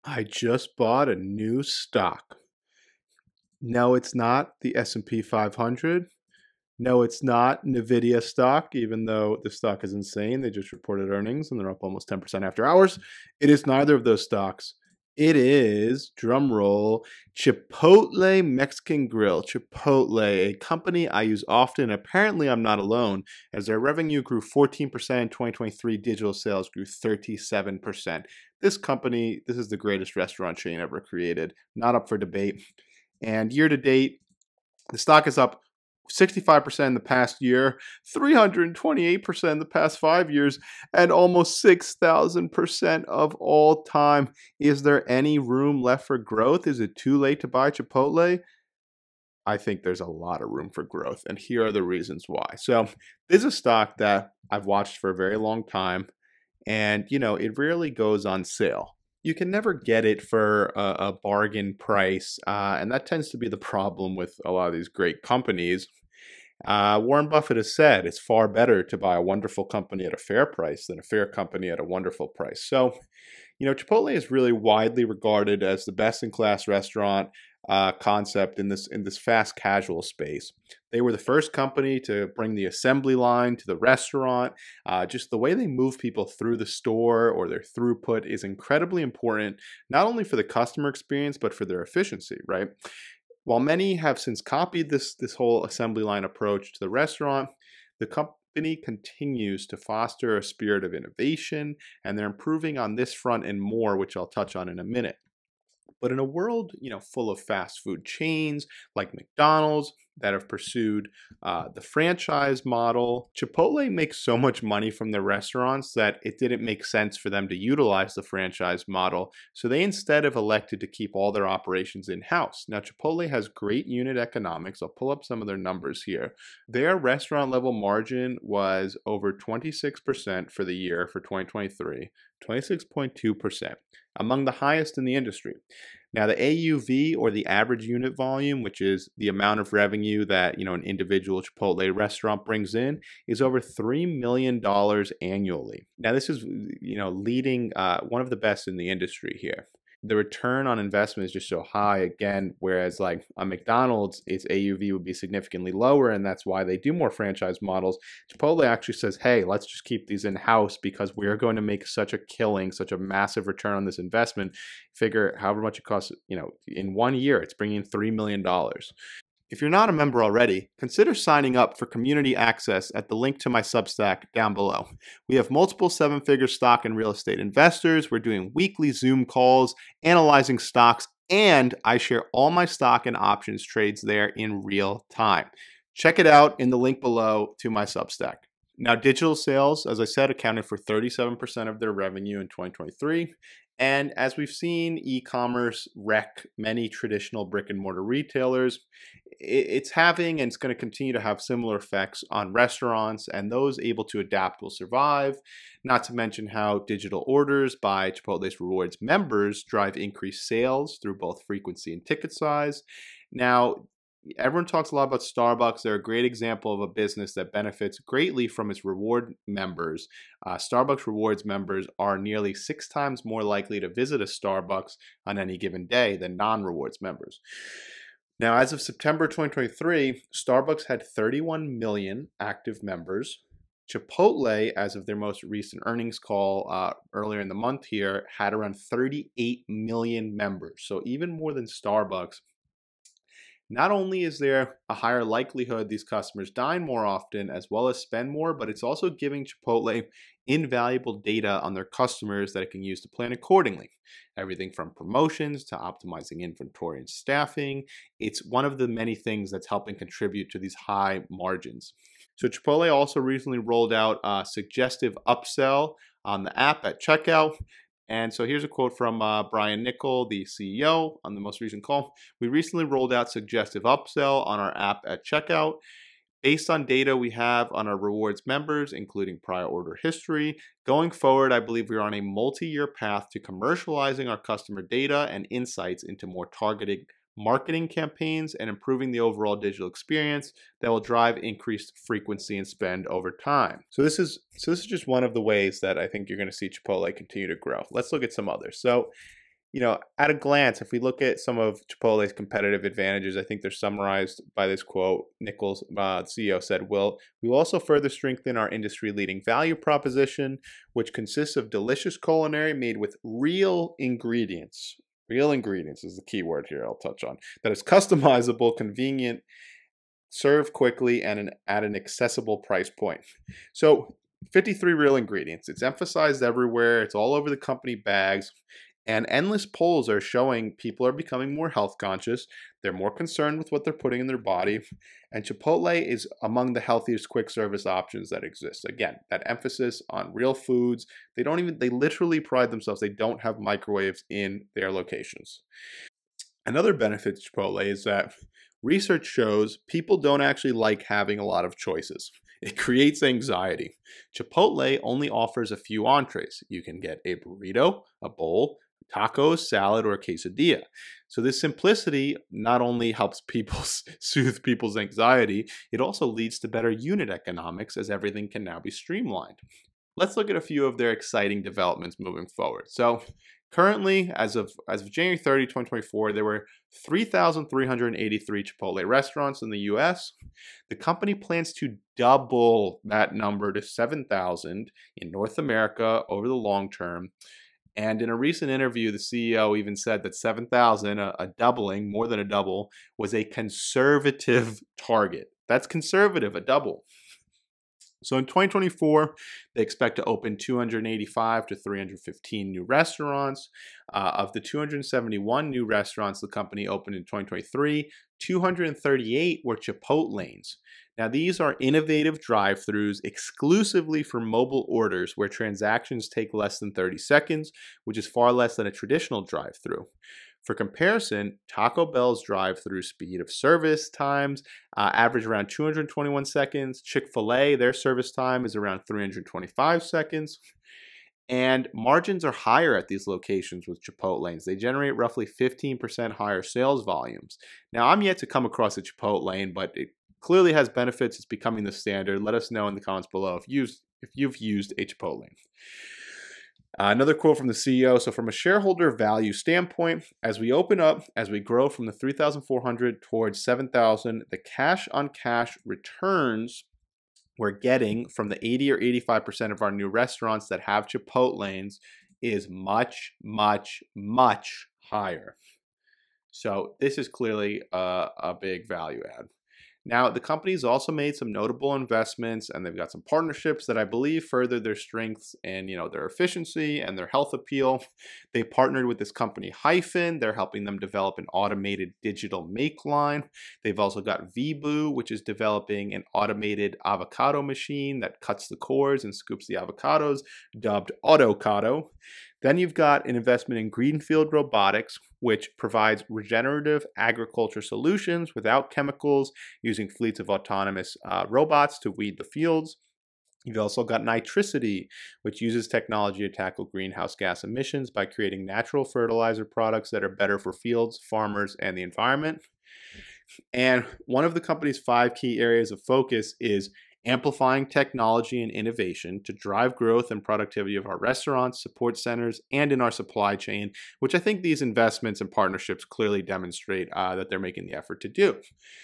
I just bought a new stock. No, it's not the S&P 500. No, it's not Nvidia stock, even though the stock is insane. They just reported earnings and they're up almost 10% after hours. It is neither of those stocks. It is, drum roll, Chipotle Mexican Grill. Chipotle, a company I use often. Apparently, I'm not alone, as their revenue grew 14% in 2023. Digital sales grew 37%. This company, this is the greatest restaurant chain ever created. Not up for debate. And year to date, the stock is up 65% in the past year, 328% in the past 5 years, and almost 6,000% of all time. Is there any room left for growth? Is it too late to buy Chipotle? I think there's a lot of room for growth, and here are the reasons why. So, this is a stock that I've watched for a very long time, and it rarely goes on sale. You can never get it for a bargain price, and that tends to be the problem with a lot of these great companies. Warren Buffett has said it's far better to buy a wonderful company at a fair price than a fair company at a wonderful price. So, Chipotle is really widely regarded as the best-in-class restaurant concept in this fast casual space. They were the first company to bring the assembly line to the restaurant. Just the way they move people through the store or their throughput is incredibly important, not only for the customer experience but for their efficiency, right? While many have since copied this whole assembly line approach to the restaurant, the company continues to foster a spirit of innovation, and they're improving on this front and more, which I'll touch on in a minute. But in a world, full of fast food chains like McDonald's that have pursued the franchise model, Chipotle makes so much money from their restaurants that it didn't make sense for them to utilize the franchise model. So they instead have elected to keep all their operations in-house. Now, Chipotle has great unit economics. I'll pull up some of their numbers here. Their restaurant level margin was over 26% for the year for 2023, 26.2%, among the highest in the industry. Now, the AUV, or the average unit volume, which is the amount of revenue that an individual Chipotle restaurant brings in, is over $3 million annually. Now, this is leading one of the best in the industry here. The return on investment is just so high, again, whereas like on McDonald's, its AUV would be significantly lower, and that's why they do more franchise models. Chipotle actually says, hey, let's just keep these in-house because we are going to make such a killing, such a massive return on this investment. Figure however much it costs, in 1 year, it's bringing in $3 million. If you're not a member already, consider signing up for community access at the link to my Substack down below. We have multiple seven-figure stock and real estate investors. We're doing weekly Zoom calls, analyzing stocks, and I share all my stock and options trades there in real time. Check it out in the link below to my Substack. Now, digital sales, as I said, accounted for 37% of their revenue in 2023. And as we've seen e-commerce wreck many traditional brick and mortar retailers, it's having and it's going to continue to have similar effects on restaurants, and those able to adapt will survive. Not to mention how digital orders by Chipotle's Rewards members drive increased sales through both frequency and ticket size. Now, everyone talks a lot about Starbucks. They're a great example of a business that benefits greatly from its reward members. Starbucks Rewards members are nearly 6 times more likely to visit a Starbucks on any given day than non-rewards members. Now, as of September 2023, Starbucks had 31 million active members. Chipotle, as of their most recent earnings call earlier in the month here, had around 38 million members. So even more than Starbucks. Not only is there a higher likelihood these customers dine more often as well as spend more, but it's also giving Chipotle invaluable data on their customers that it can use to plan accordingly. Everything from promotions to optimizing inventory and staffing. It's one of the many things that's helping contribute to these high margins. So Chipotle also recently rolled out a suggestive upsell on the app at checkout. And so here's a quote from Brian Niccol, the CEO, on the most recent call. We recently rolled out suggestive upsell on our app at checkout. Based on data we have on our rewards members, including prior order history, going forward, I believe we are on a multi-year path to commercializing our customer data and insights into more targeted marketing campaigns and improving the overall digital experience that will drive increased frequency and spend over time. So this is just one of the ways that I think you're going to see Chipotle continue to grow. Let's look at some others. So At a glance, if we look at some of Chipotle's competitive advantages, I think they're summarized by this quote. Nichols, CEO, said, we will also further strengthen our industry-leading value proposition, which consists of delicious culinary made with real ingredients. Real ingredients is the key word here I'll touch on. That is customizable, convenient, served quickly, and at an accessible price point. So 53 real ingredients. It's emphasized everywhere. It's all over the company bags. And endless polls are showing people are becoming more health conscious. They're more concerned with what they're putting in their body. And Chipotle is among the healthiest quick service options that exist. Again, that emphasis on real foods. They literally pride themselves. They don't have microwaves in their locations. Another benefit to Chipotle is that research shows people don't actually like having a lot of choices. It creates anxiety. Chipotle only offers a few entrees. You can get a burrito, a bowl, tacos, salad, or a quesadilla. So this simplicity not only helps people soothe people's anxiety, it also leads to better unit economics as everything can now be streamlined. Let's look at a few of their exciting developments moving forward. So currently, as of January 30, 2024, there were 3,383 Chipotle restaurants in the US. The company plans to double that number to 7,000 in North America over the long term. And in a recent interview, the CEO even said that 7,000, a doubling, more than a double, was a conservative target. That's conservative, a double. So in 2024, they expect to open 285 to 315 new restaurants. Of the 271 new restaurants the company opened in 2023, 238 were Chipotlanes. Now, these are innovative drive-thrus exclusively for mobile orders where transactions take less than 30 seconds, which is far less than a traditional drive-thru. For comparison, Taco Bell's drive-thru speed of service times average around 221 seconds. Chick-fil-A, their service time is around 325 seconds. And margins are higher at these locations with Chipotlanes. They generate roughly 15% higher sales volumes. Now, I'm yet to come across a Chipotlane, but it clearly has benefits. It's becoming the standard. Let us know in the comments below if you've used a Chipotlane. Another quote from the CEO. So from a shareholder value standpoint, as we open up, as we grow from the 3,400 towards 7,000, the cash on cash returns we're getting from the 80 or 85% of our new restaurants that have Chipotlanes is much, much, much higher. So this is clearly a big value add. Now, the company's also made some notable investments, and they've got some partnerships that I believe further their strengths and their efficiency and their health appeal. They partnered with this company Hyphen. They're helping them develop an automated digital make line. They've also got Vibu, which is developing an automated avocado machine that cuts the cores and scoops the avocados, dubbed Autocado. Then you've got an investment in Greenfield Robotics, which provides regenerative agriculture solutions without chemicals, using fleets of autonomous robots to weed the fields. You've also got Nitricity, which uses technology to tackle greenhouse gas emissions by creating natural fertilizer products that are better for fields, farmers, and the environment. And one of the company's 5 key areas of focus is amplifying technology and innovation to drive growth and productivity of our restaurants, support centers, and in our supply chain, which I think these investments and partnerships clearly demonstrate that they're making the effort to do.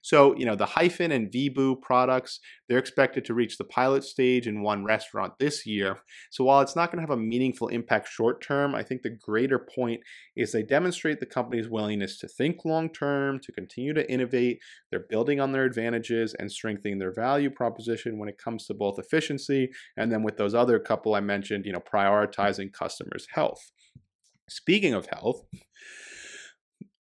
So, the Hyphen and Vibu products, they're expected to reach the pilot stage in 1 restaurant this year. So while it's not going to have a meaningful impact short term, I think the greater point is they demonstrate the company's willingness to think long term, to continue to innovate. They're building on their advantages and strengthening their value proposition when it comes to both efficiency and then with those other couple I mentioned, prioritizing customers' health. Speaking of health,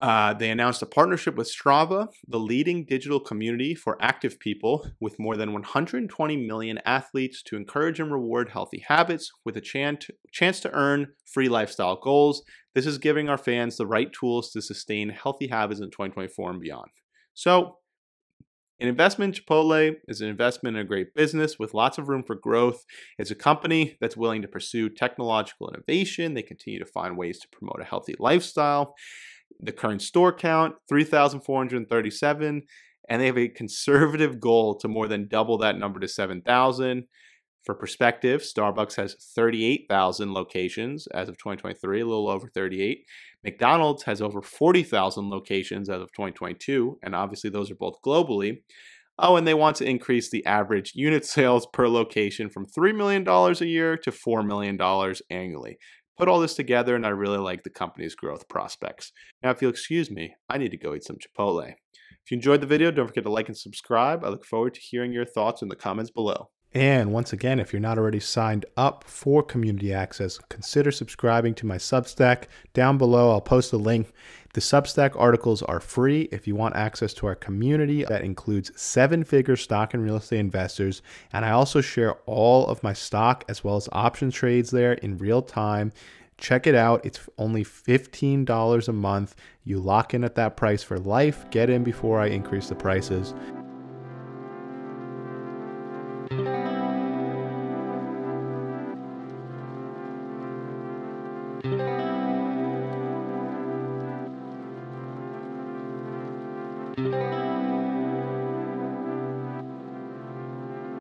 they announced a partnership with Strava, the leading digital community for active people with more than 120 million athletes, to encourage and reward healthy habits with a chance to earn free lifestyle goals. This is giving our fans the right tools to sustain healthy habits in 2024 and beyond. So, an investment in Chipotle is an investment in a great business with lots of room for growth. It's a company that's willing to pursue technological innovation. They continue to find ways to promote a healthy lifestyle. The current store count, 3,437, and they have a conservative goal to more than double that number to 7,000. For perspective, Starbucks has 38,000 locations as of 2023, a little over 38. McDonald's has over 40,000 locations as of 2022, and obviously those are both globally. Oh, and they want to increase the average unit sales per location from $3 million a year to $4 million annually. Put all this together, and I really like the company's growth prospects. Now, if you'll excuse me, I need to go eat some Chipotle. If you enjoyed the video, don't forget to like and subscribe. I look forward to hearing your thoughts in the comments below. And once again, if you're not already signed up for community access, consider subscribing to my Substack. Down below, I'll post a link. The Substack articles are free if you want access to our community that includes 7-figure stock and real estate investors. And I also share all of my stock as well as option trades there in real time. Check it out. It's only $15 a month. You lock in at that price for life. Get in before I increase the prices.